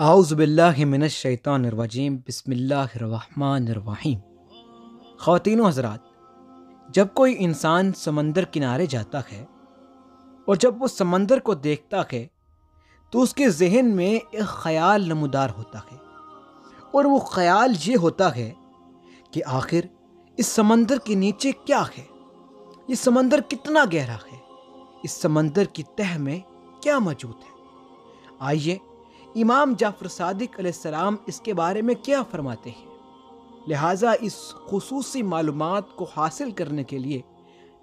اعوذ باللہ من الشیطان الرجیم بسم اللہ الرحمن الرحیم۔ خواتین و حضرات، جب کوئی انسان سمندر کنارے جاتا ہے اور جب وہ سمندر کو دیکھتا ہے تو اس کے ذہن میں ایک خیال نمودار ہوتا ہے، اور وہ خیال یہ ہوتا ہے کہ آخر اس سمندر کے نیچے کیا ہے، یہ سمندر کتنا گہرا ہے، اس سمندر کی تہہ میں کیا موجود ہے۔ آئیے امام جعفر صادق علیہ السلام اس کے بارے میں کیا فرماتے ہیں۔ لہٰذا اس خصوصی معلومات کو حاصل کرنے کے لیے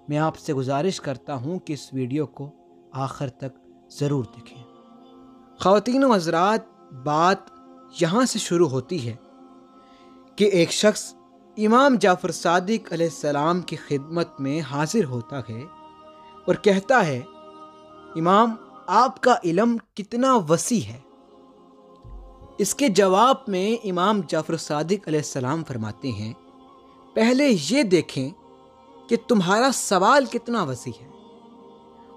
میں آپ سے گزارش کرتا ہوں کہ اس ویڈیو کو آخر تک ضرور دیکھیں۔ خواتین و حضرات، بات یہاں سے شروع ہوتی ہے کہ ایک شخص امام جعفر صادق علیہ السلام کی خدمت میں حاضر ہوتا ہے اور کہتا ہے، امام، آپ کا علم کتنا وسیع ہے۔ اس کے جواب میں امام جعفر صادق علیہ السلام فرماتے ہیں، پہلے یہ دیکھیں کہ تمہارا سوال کتنا وسیع ہے۔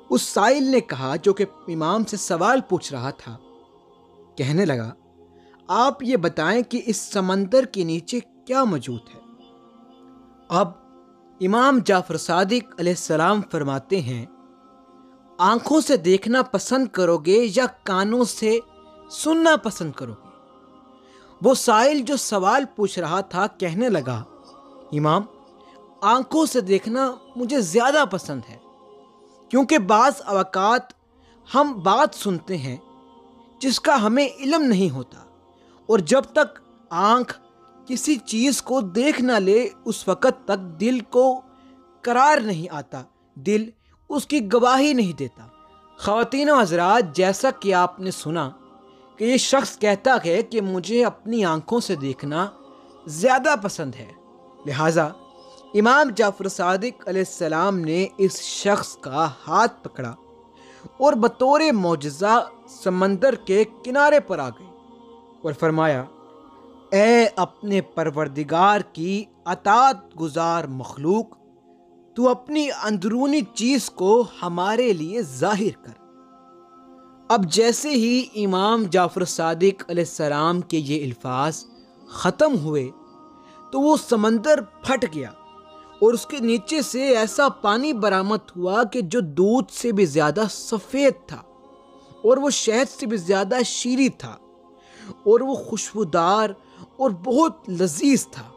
اس سائل نے کہا جو کہ امام سے سوال پوچھ رہا تھا، کہنے لگا، آپ یہ بتائیں کہ اس سمندر کے نیچے کیا موجود ہے۔ اب امام جعفر صادق علیہ السلام فرماتے ہیں، آنکھوں سے دیکھنا پسند کرو گے یا کانوں سے سننا پسند کرو گے؟ وہ سائل جو سوال پوچھ رہا تھا کہنے لگا، امام، آنکھوں سے دیکھنا مجھے زیادہ پسند ہے، کیونکہ بعض اوقات ہم بات سنتے ہیں جس کا ہمیں علم نہیں ہوتا، اور جب تک آنکھ کسی چیز کو دیکھ نہ لے اس وقت تک دل کو قرار نہیں آتا، دل اس کی گواہی نہیں دیتا۔ خواتین و حضرات، جیسا کہ آپ نے سنا کہ یہ شخص کہتا ہے کہ مجھے اپنی آنکھوں سے دیکھنا زیادہ پسند ہے، لہٰذا امام جعفر صادق علیہ السلام نے اس شخص کا ہاتھ پکڑا اور بطور معجزہ سمندر کے کنارے پر آ گئے اور فرمایا، اے اپنے پروردگار کی اطاعت گزار مخلوق، تو اپنی اندرونی چیز کو ہمارے لیے ظاہر کر۔ اب جیسے ہی امام جعفر صادق علیہ السلام کے یہ الفاظ ختم ہوئے تو وہ سمندر پھٹ گیا اور اس کے نیچے سے ایسا پانی برآمد ہوا کہ جو دودھ سے بھی زیادہ سفید تھا، اور وہ شہد سے بھی زیادہ شیریں تھا، اور وہ خوشبودار اور بہت لذیذ تھا۔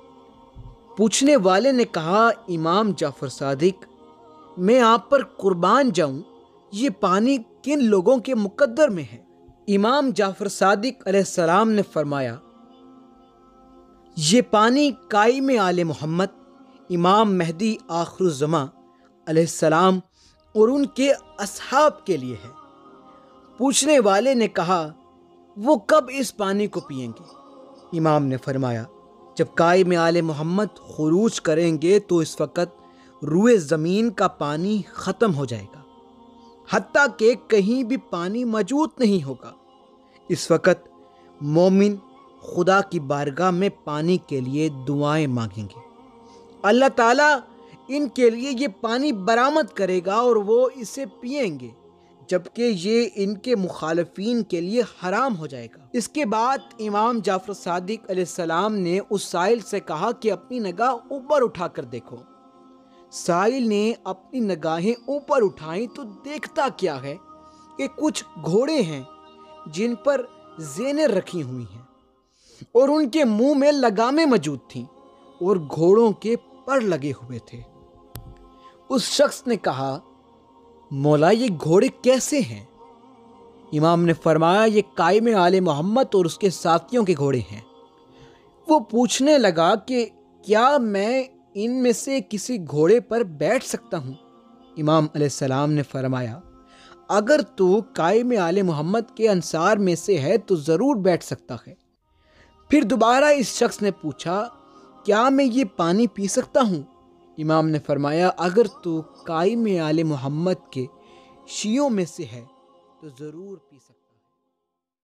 پوچھنے والے نے کہا، امام جعفر صادق، میں آپ پر قربان جاؤں، یہ پانی کن لوگوں کے مقدر میں ہے؟ امام جعفر صادق علیہ السلام نے فرمایا، یہ پانی قائم آل محمد، امام مہدی آخر الزماں علیہ السلام اور ان کے اصحاب کے لیے ہے۔ پوچھنے والے نے کہا، وہ کب اس پانی کو پئیں گے؟ امام نے فرمایا، جب قائم آل محمد خروج کریں گے تو اس وقت روئے زمین کا پانی ختم ہو جائے گا، حتیٰ کہ کہیں بھی پانی موجود نہیں ہوگا۔ اس وقت مومن خدا کی بارگاہ میں پانی کے لیے دعائیں مانگیں گے، اللہ تعالیٰ ان کے لیے یہ پانی برآمد کرے گا اور وہ اسے پئیں گے، جبکہ یہ ان کے مخالفین کے لیے حرام ہو جائے گا۔ اس کے بعد امام جعفر صادق علیہ السلام نے اس سائل سے کہا کہ اپنی نگاہ اوپر اٹھا کر دیکھو۔ سائل نے اپنی نگاہیں اوپر اٹھائیں تو دیکھتا کیا ہے کہ کچھ گھوڑے ہیں جن پر زینیں رکھی ہوئی ہیں، اور ان کے منہ میں لگامیں موجود تھیں اور گھوڑوں کے پر لگے ہوئے تھے۔ اس شخص نے کہا، مولا، یہ گھوڑے کیسے ہیں؟ امام نے فرمایا، یہ قائم آل محمد اور اس کے ساتھیوں کے گھوڑے ہیں۔ وہ پوچھنے لگا کہ کیا میں ان میں سے کسی گھوڑے پر بیٹھ سکتا ہوں؟ امام علیہ السلام نے فرمایا، اگر تو قائم آل محمد کے انصار میں سے ہے تو ضرور بیٹھ سکتا ہے۔ پھر دوبارہ اس شخص نے پوچھا، کیا میں یہ پانی پی سکتا ہوں؟ امام نے فرمایا، اگر تو قائم آل محمد کے شیعوں میں سے ہے تو ضرور پی سکتا ہے۔